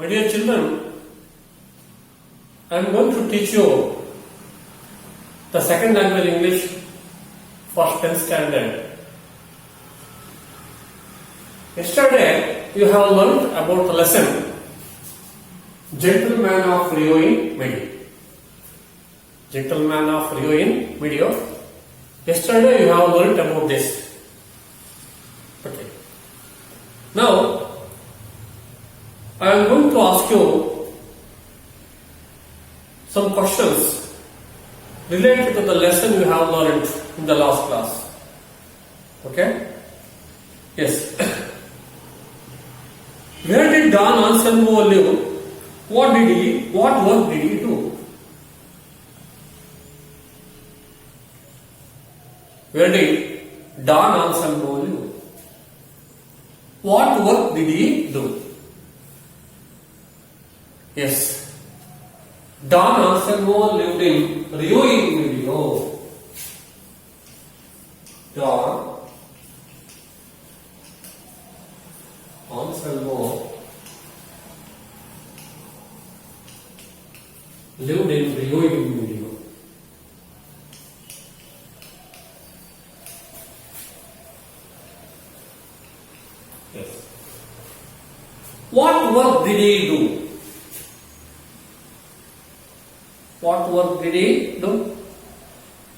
My dear children, I am going to teach you the second language English for 10th standard. Yesterday you have learnt about the lesson Gentleman of Rio in Medio. Gentleman of Rio in Medio. Yesterday you have learnt about this. Okay. Now I am going to ask you some questions related to the lesson you have learned in the last class. Okay? Yes. Where did Don Anselmo live? What work did he do? Where did Don Anselmo live? What work did he do? Yes. Don Anselmo lived in Rio in Medio. Don Anselmo lived in Rio in Medio. Yes. What work did he do? What work did he do?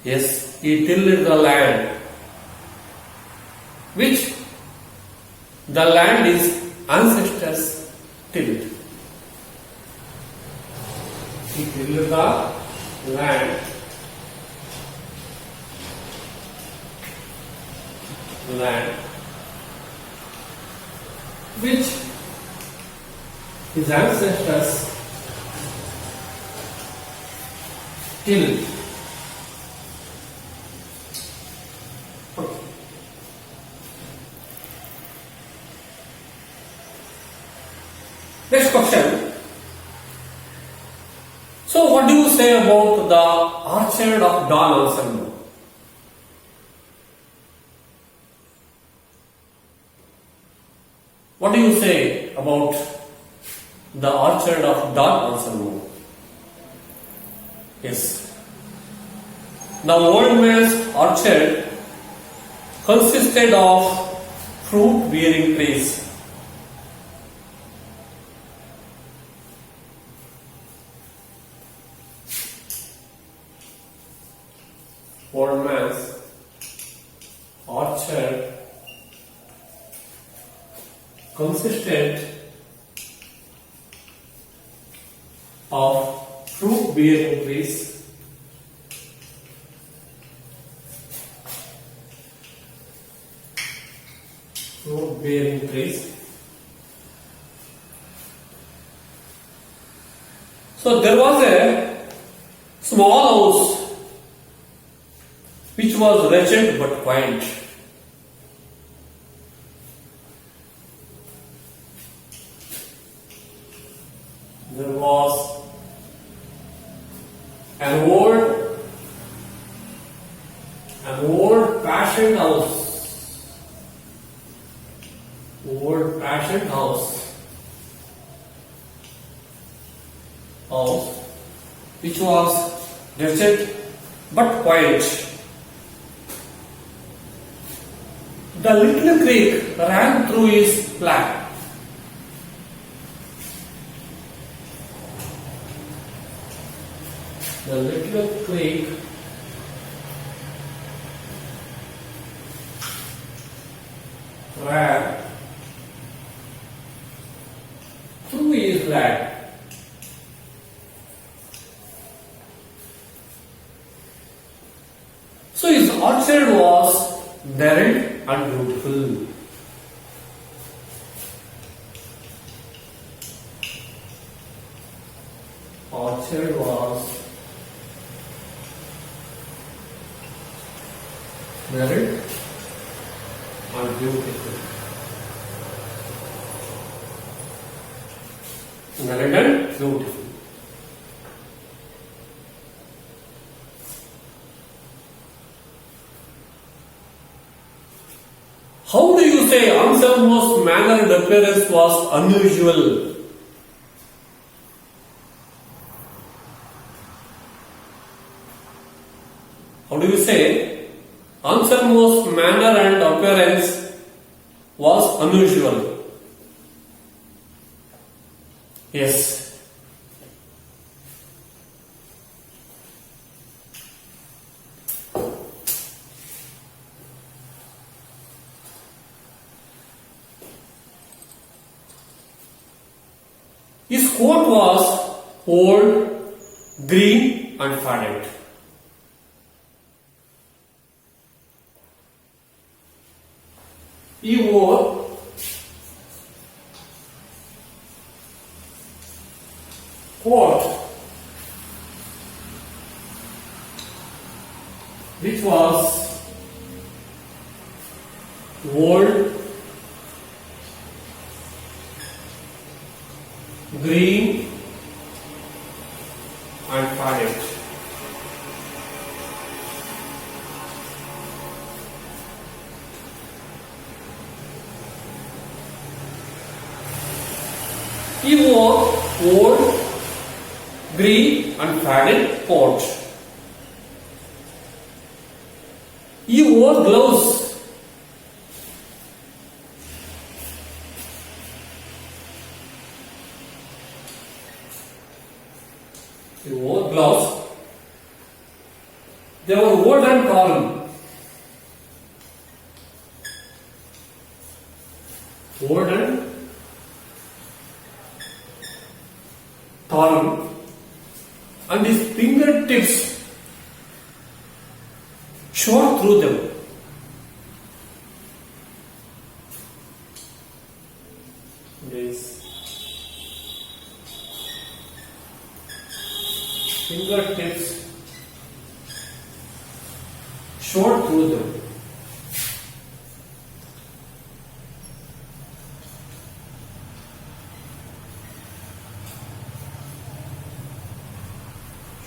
Yes, he tilled the land, which the land his ancestors tilled. He tilled the land which his ancestors tilled. Okay. Next question. So, what do you say about the orchard of Don Anselmo? What do you say about the orchard of Don Anselmo? Yes. The old man's orchard consisted of fruit-bearing trees. Old man's orchard consisted of fruit-bearing trees. Fruit-bearing trees. So there was a small house which was wretched but quiet. There was an old-fashioned house. Old-fashioned house which was wretched but quiet. The little creek ran through his flat. The little creek ran through his flat. So his orchard was varied and beautiful. Orchard was varied and beautiful. Varied and beautiful. How do you say Anselmo's manner and appearance was unusual? Anselmo's manner and appearance was unusual. Yes. His coat was old, green and faded. He wore coat which was old, green and faded. He wore old, green and faded coat. He wore gloves. He wore gloves. They were old and torn. Old and torn, and his fingertips showed through them. His fingertips showed through them.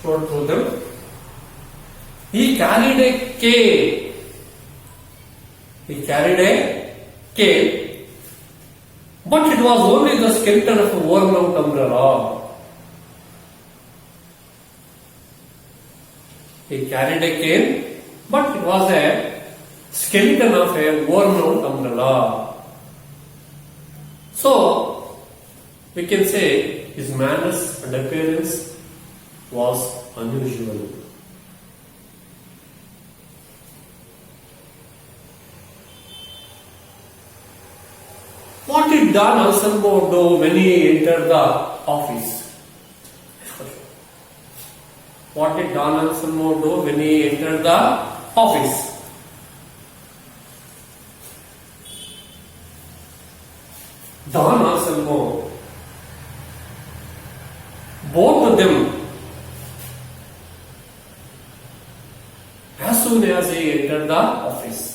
Through them. He carried a cane. He carried a cane, but it was only the skeleton of a worn out umbrella. He carried a cane, but it was a skeleton of a worn out umbrella. So, we can say his manners and appearance was unusual. What did Don Anselmo do when he entered the office? What did Don Anselmo do when he entered the office? Don Anselmo bowed to them as soon as he entered the office.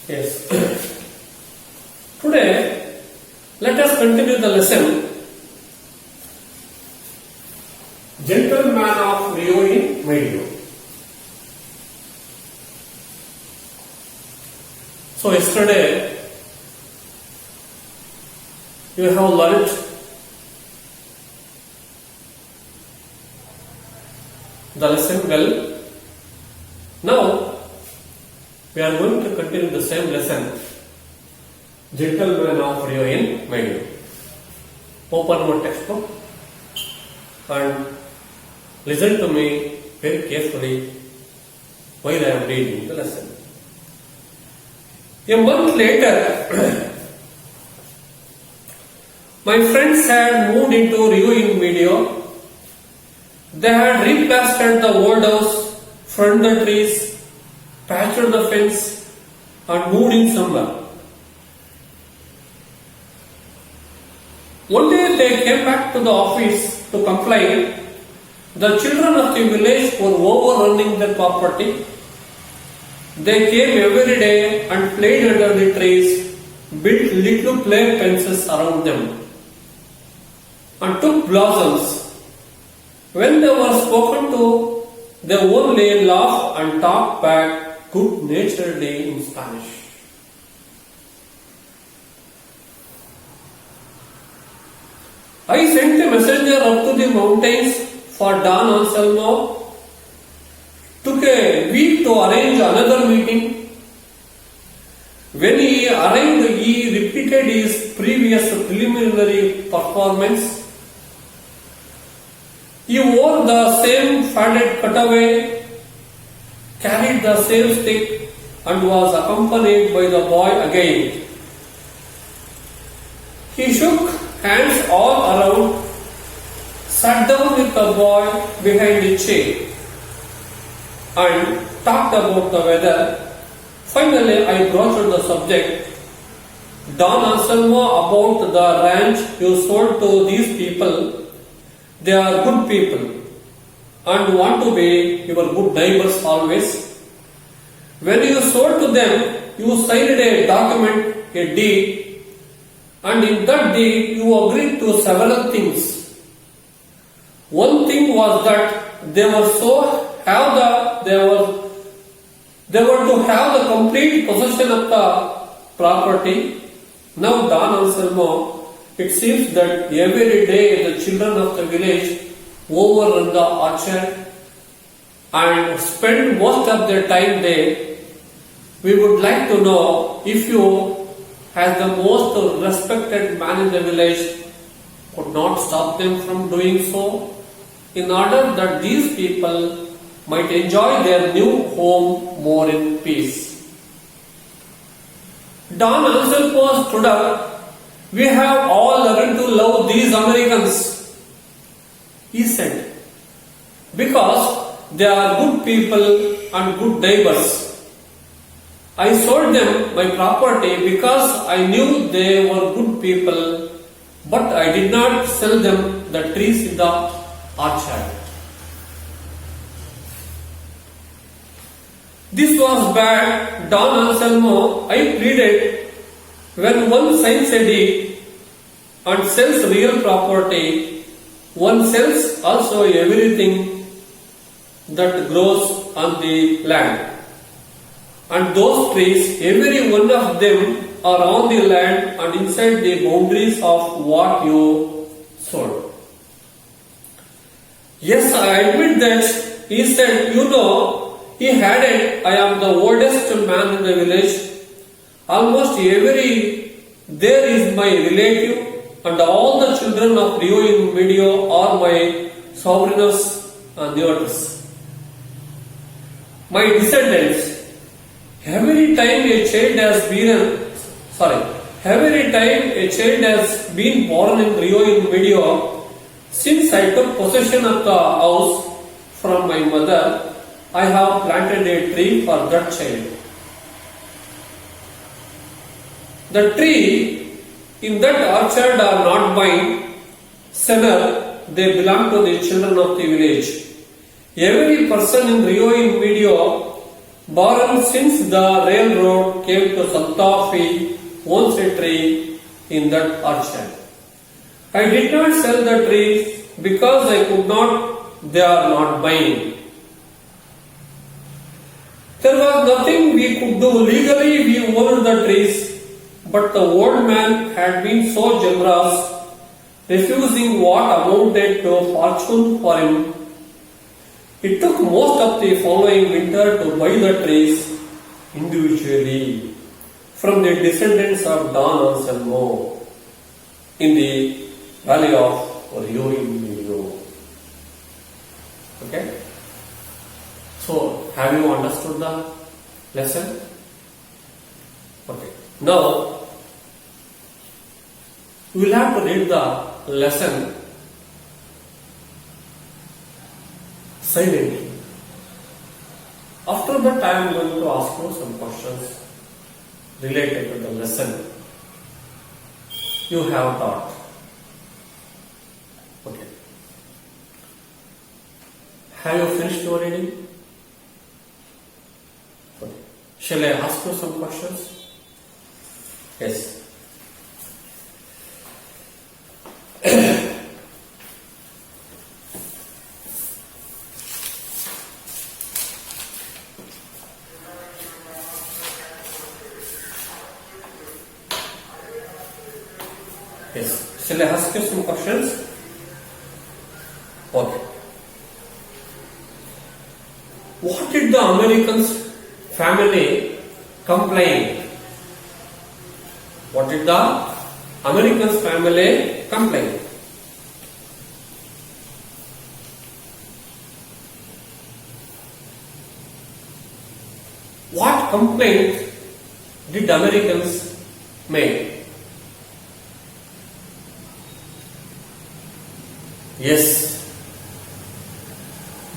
Yes. Today, let us continue the lesson. Gentleman of Rio in Medio. So yesterday, you have learnt the lesson well. Now, we are going to continue the same lesson. Gentleman of Rio in Medio. Open your textbook and listen to me very carefully while I am reading the lesson. A month later, my friends had moved into Rio in Medio. They had replastered the old house pruned the trees, patched the fence, and moved in somewhere. One day they came back to the office to complain. The children of the village were overrunning their property. They came every day and played under the trees, built little play fences around them, and took blossoms. When they were spoken to, they only laughed and talked back good-naturedly in Spanish. I sent a messenger up to the mountains for Don Anselmo. Took a week to arrange another meeting. When he arrived, he repeated his previous preliminary performance. He wore the same faded cutaway, carried the same stick, and was accompanied by the boy again. He shook hands all around, sat down with the boy behind the chair, and talked about the weather. Finally, I broached the subject. Don Anselmo, about the ranch you sold to these people. They are good people and want to be your good neighbors always. When you sold to them, you signed a document, a deed, and in that deed you agreed to several things. One thing was that they were to have the complete possession of the property. Now Don Anselmo, it seems that every day the children of the village overrun the orchard and spend most of their time there. We would like to know if you, as the most respected man in the village, could not stop them from doing so, in order that these people might enjoy their new home more in peace. Don Anselmo stood up. We have all learned to love these Americans, he said, because they are good people and good neighbors. I sold them my property because I knew they were good people, but I did not sell them the trees in the orchard. This was bad, Don Anselmo, I pleaded. When one signs a deed and sells real property, one sells also everything that grows on the land. And those trees, every one of them are on the land and inside the boundaries of what you sold. Yes, I admit that, he said, he had it, I am the oldest man in the village. Almost there is my relative, and all the children of Rio in Medio are my sobrinos and nietos. My descendants. Every time a child has been born in Rio in Medio, since I took possession of the house from my mother, I have planted a tree for that child. The tree in that orchard are not mine, sinner, they belong to the children of the village. Every person in Rio in Medio, born since the railroad came to Santa Fe, owns a tree in that orchard. I did not sell the trees because I could not, they are not mine. There was nothing we could do. Legally we owned the trees. But the old man had been so generous, refusing what amounted to a fortune for him. It took most of the following winter to buy the trees individually from the descendants of Don Anselmo in the valley of Rio in Medio. Okay? So, have you understood the lesson? Okay. Now, we will have to read the lesson silently. After that, I am going to ask you some questions related to the lesson you have taught. Okay. Have you finished your reading? Okay. Shall I ask you some questions? Yes. Yes. Shall I ask you some questions? Okay. What did the Americans family complain? What did the Americans family complain? What complaint did Americans make? Yes,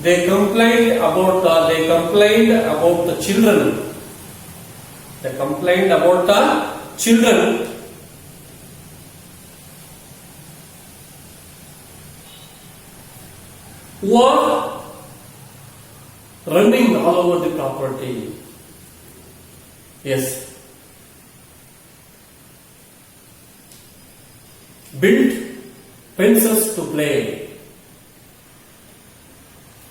they complained about the children. They complained about the children who are running all over the property. Yes, built fences to play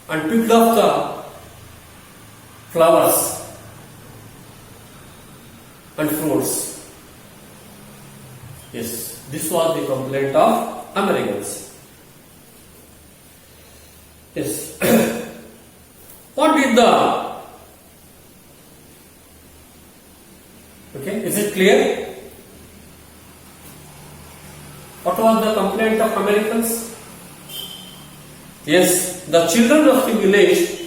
and picked up the flowers and fruits. Yes, this was the complaint of Americans. Yes. What did the... Okay, is it clear? What was the complaint of Americans? Yes, the children of the village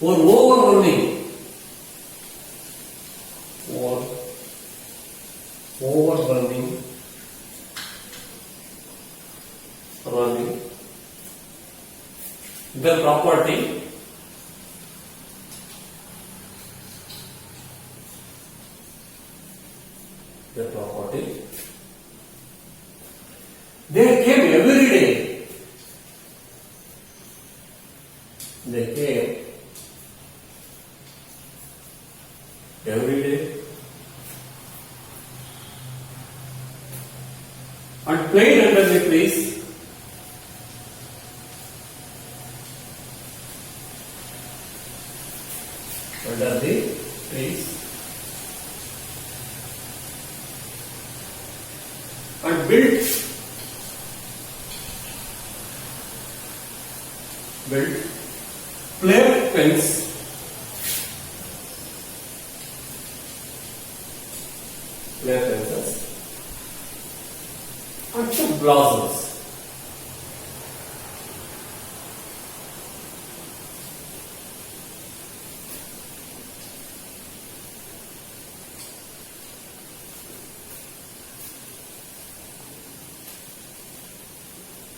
were overrunning their property they came every day. They came every day and played under the trees. Under the trees and built play fences and took blossoms.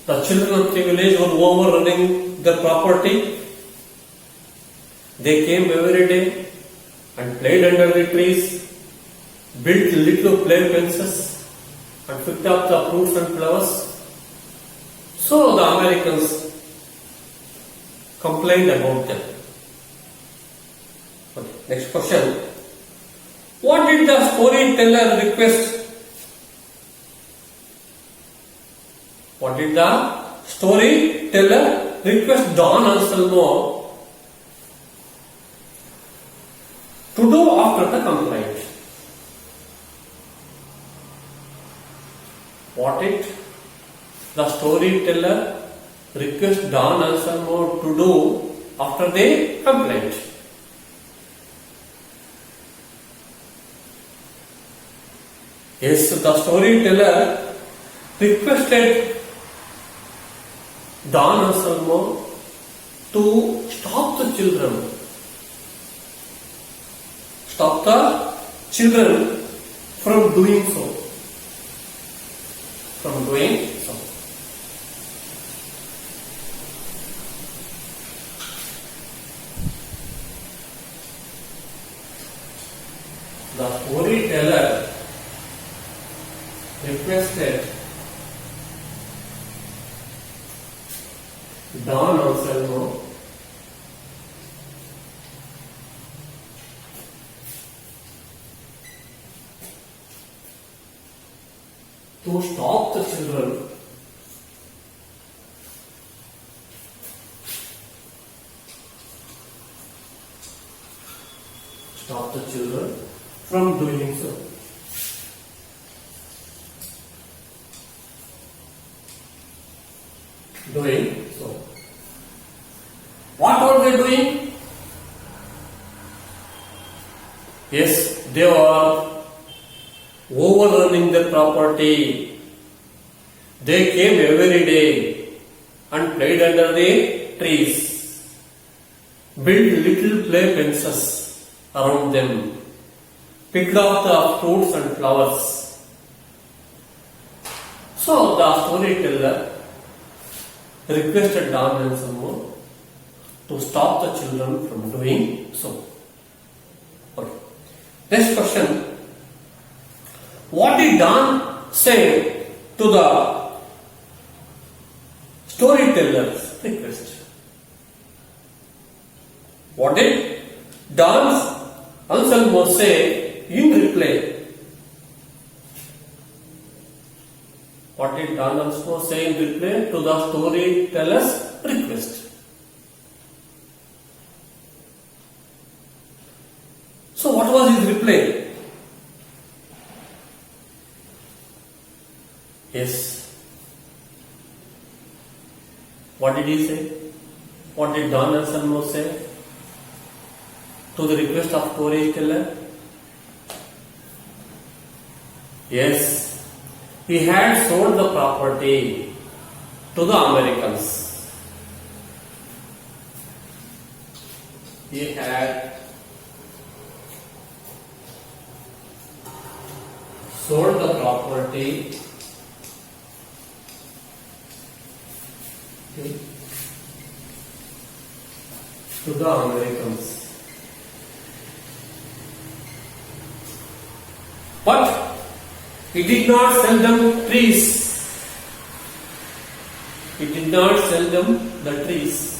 The children of the village were overrunning their property. They came every day and played under the trees, built little play fences and picked up the fruits and flowers. So the Americans complained about them. Okay, next question. What did the storyteller request? What did the storyteller request Don Anselmo to do after the complaint? What did the storyteller request Don Anselmo to do after the complaint? Yes, the storyteller requested Don Anselmo to stop the children. Stop the children from doing so. From doing so. The storyteller requested Don Anselmo to stop the children from doing so. Doing so. What are they doing? Yes, they are overrunning the property. They came every day and played under the trees, built little play fences around them, picked off the fruits and flowers. So the storyteller requested Don Anselmo to stop the children from doing so. Okay. Next question. What did Don say to the storyteller's request? What did Don Anselmo say in reply? What did Don Anselmo say in reply to the storyteller's request? So what was his reply? Yes. What did he say? What did Don Anselmo say to the request of storyteller? Yes. He had sold the property to the Americans. He had sold the property to the Americans. But he did not sell them trees. He did not sell them the trees.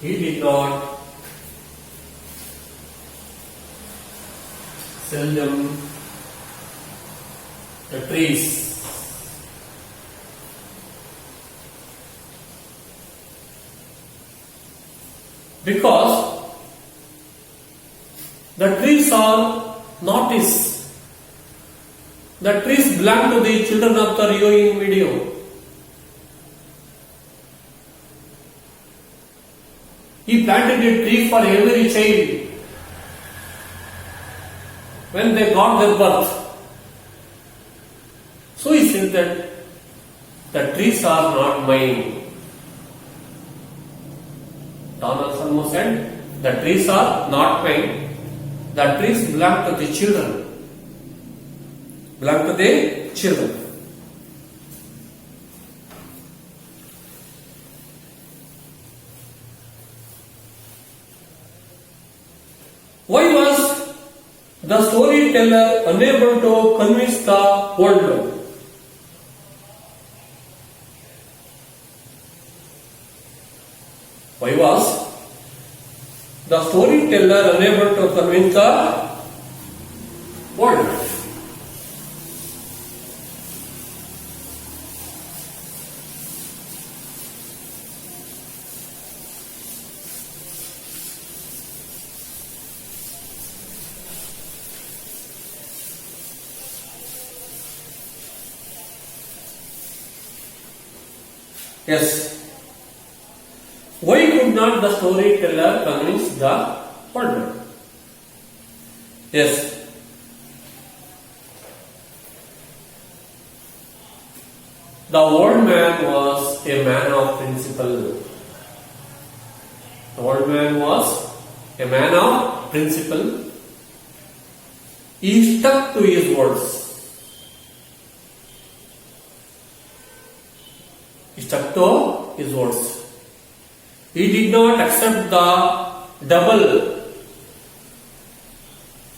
He did not sell them the trees. Because the trees are not his. The trees belong to the children of the Rio in Medio. He planted a tree for every child when they got their birth. So he said that the trees are not mine. Don Anselmo said, the trees are not mine. The trees belong to the children. Belong to the children. Why was the storyteller unable to convince the world? Why was the storyteller unable to convince the world? Yes. Why could not the storyteller convince the world? Yes. The old man was a man of principle. The old man was a man of principle. He stuck to his words. He stuck to his words. He did not accept the double.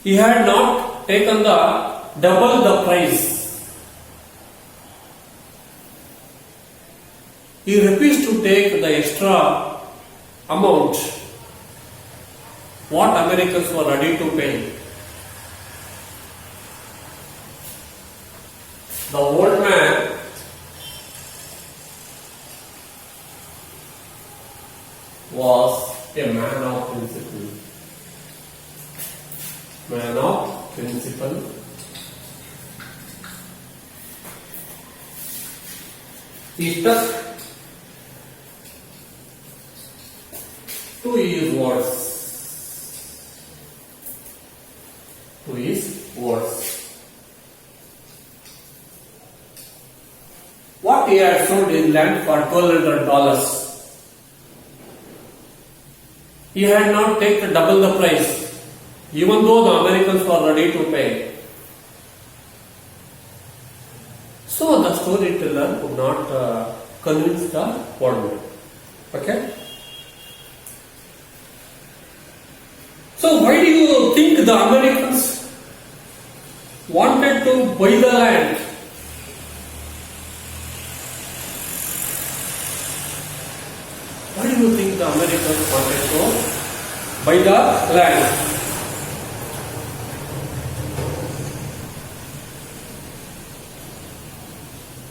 He had not taken the double the price. He refused to take the extra amount what Americans were ready to pay. The old man was a man of principle. Man of principle. He stuck to his words. To his words. What he had sold his land for $1,200. He had not taken double the price, even though the Americans were ready to pay. So the storyteller could not convince the world. Okay? So why do you think the Americans wanted to buy the land? Why do you think the Americans wanted to buy the land?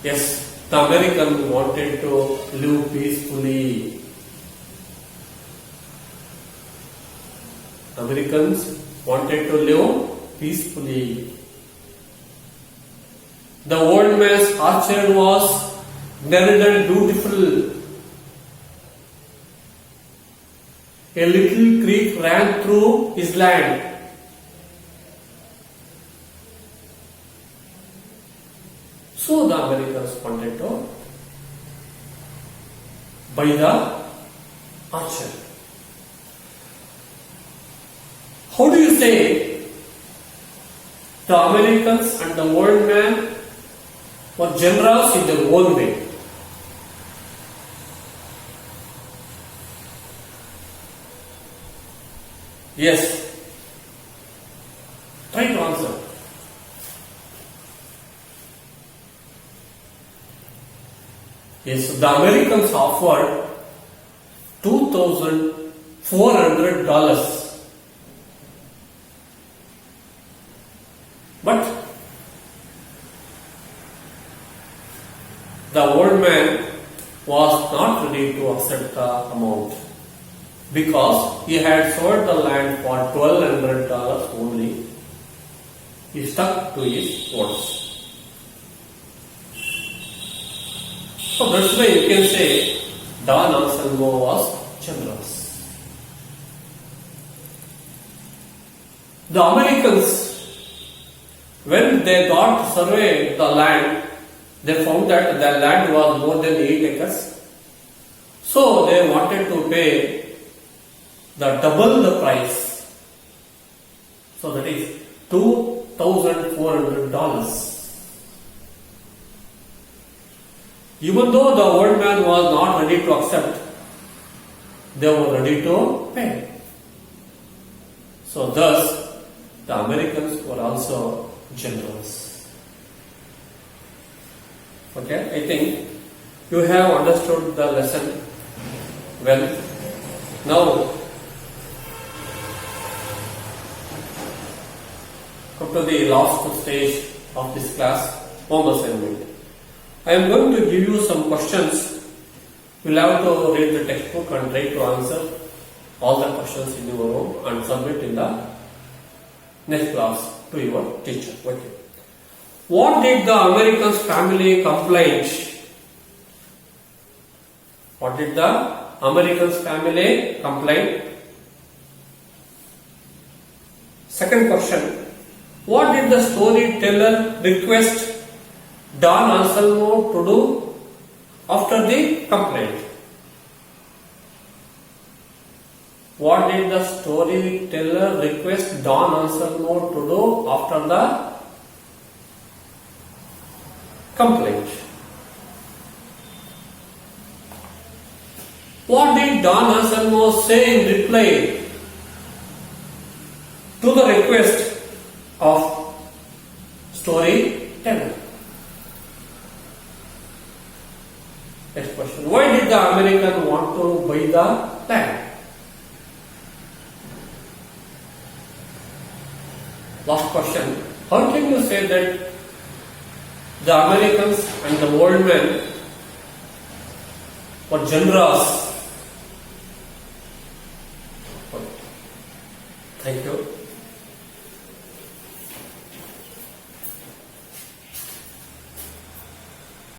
Yes, the Americans wanted to live peacefully. Americans wanted to live peacefully. The old man's orchard was very beautiful. A little creek ran through his land. So the Americans wanted to buy the orchard. How do you say the Americans and the old man were generous in their own way? Yes. Try to answer. Yes, the Americans offered $2,400. But the old man was not ready to accept the amount because he had sold the land for $1,200 only. He stuck to his words. So that's why you can say Don Anselmo was generous. The Americans, when they got to survey the land, they found that the land was more than 8 acres. So they wanted to pay the double the price. So that is $2,400. Even though the old man was not ready to accept, they were ready to pay. So thus, the Americans were also generous. Okay, I think you have understood the lesson well. Now, come to the last stage of this class, home assignment. I am going to give you some questions. You will have to read the textbook and try to answer all the questions in your room and submit in the next class to your teacher. Okay. What did the Americans family complain? What did the Americans family complain? Second question. What did the storyteller request Don Anselmo to do? after the complaint? What did the storyteller request Don Anselmo to do after the complaint? What did Don Anselmo say in reply to the request of storyteller? Next question. Why did the American want to buy the land? Last question. How can you say that the Americans and the old men were generous? Thank you.